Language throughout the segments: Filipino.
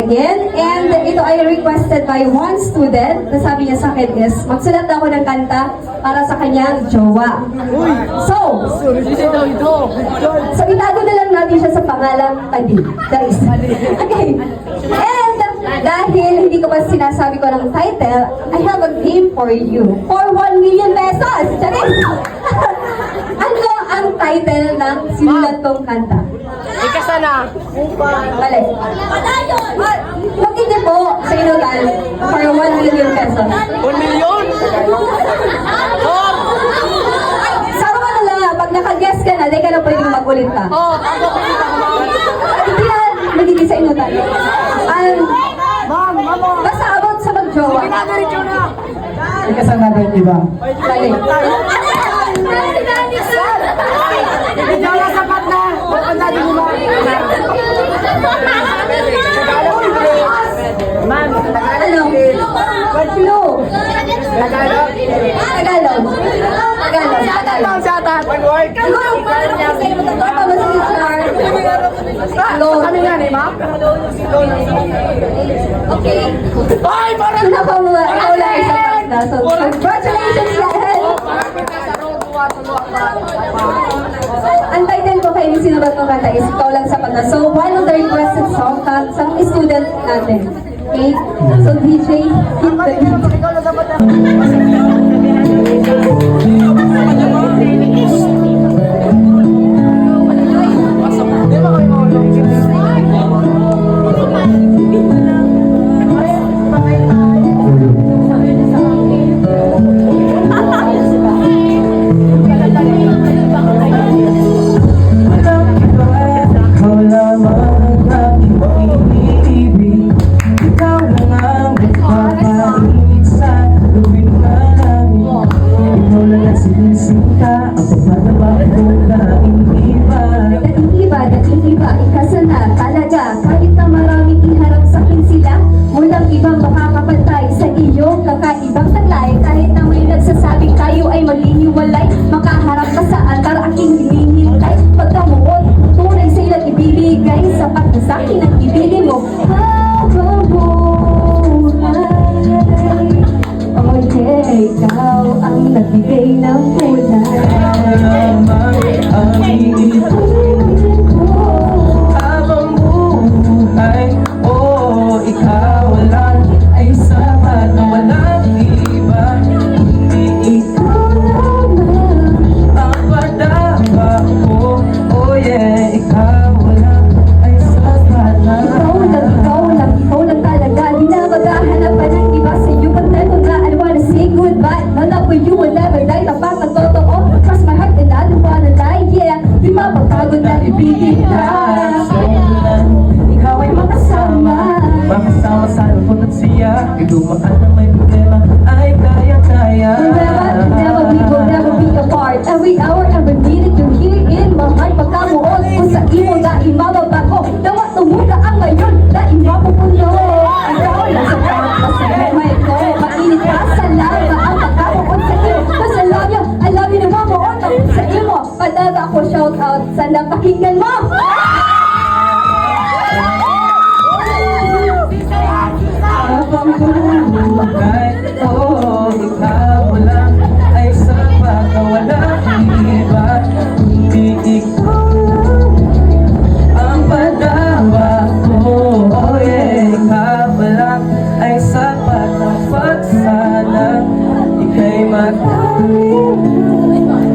kantahin. And ito ay requested by one student na sabi niya sa akin is, magsulat daw ako ng kanta para sa kanyang jowa. So itago na lang natin siya sa pangalang Tadi. Guys. Okay. And dahil hindi ko pa sinasabi ko ng title, I have a game for you. For 1 million pesos! Charis! Ano ang title ng sinulat kong kanta? Ikasa na. Mali. Huwag hindi po sa inutan for 1 million pesos. 1 million? Sabi ko na lang, pag naka-guess ka na, di ka na pwedeng magulit pa. Hindi yan, magiging sa inutan. Basta about sa mag-jowa. Ikasa na ba yung iba? Mali. Ano? Flu. Tagalog. Siguro, parang sa iyo, tatapa ba si Char? Kami nga, di ba? Okay. Ay, parang Ito na po mga, ikaw lang isa pa. So, congratulations dahil! Ang title ko kayo sinulat ng kanta is Ikaw Lang Sapat Na. So, one of the requested song sa student natin. Okay? So, DJ, hit the beat. Naiiba, ikasa na talaga. Kahit na maraming iharap sa akin sila, walang ibang makakapantay sa iyong kakaibang taglay. Kahit na may nagsasabing tayo ay magliliwalay, makaharap ka sa altar aking hinihintay. Pagkamuot, tunay sa ilang ibibigay, sapat na sa akin ang ibigay mo. Habang buhay, oh yeah, ikaw ang nagbigay ng kulay. Dumaan na may problema ay kaya-kaya. Never be apart. Every hour, every minute, you're here in my heart. Pagkamuot ko sa imo, dahil mababa ko. Dawa tumuga ang ngayon, dahil mapupuno. Ikaw lang sa pagkas sa buhay ko. Mainit ka sa lava ang pagkamuot sa iyo. Cause I love you na mamuot sa imo. Padaga ako shout out, sana pakinggan mo. Oh, ikaw lang ay sapat na walang iba. Hindi ikaw lang ang padawa ko. Oh yeah, ikaw lang ay sapat na pagsana. Ika'y magaling,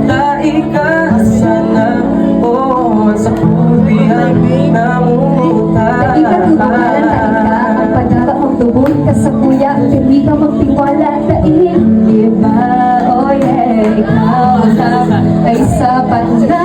dahil ka sana. Oh, sa puwi ang namumuta. Tubod ka sa kuya, hindi ka magtiwala sa iba. Oh yeah, ikaw lang ay sapat na.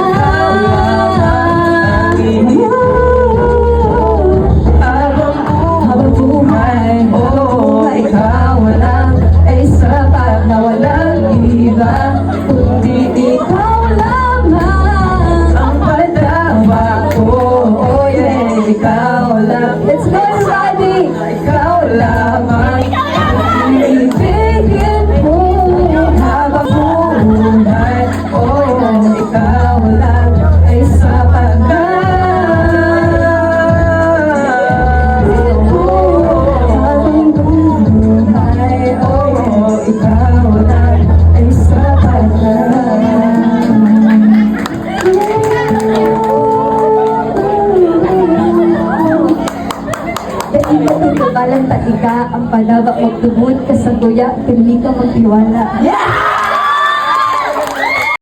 Habang buhay, oh, ikaw lang ay sapat na walang iba. Kundi ikaw lang ang padawa ko. Oh yeah, ikaw lang. Let's go, everybody! Ikaw lamang ibigin mo habang buhay. Oh, ikaw lang ay sapat na. ka ang panaba, magtubod ka sa guya, pili ka magtiwala. Yeah!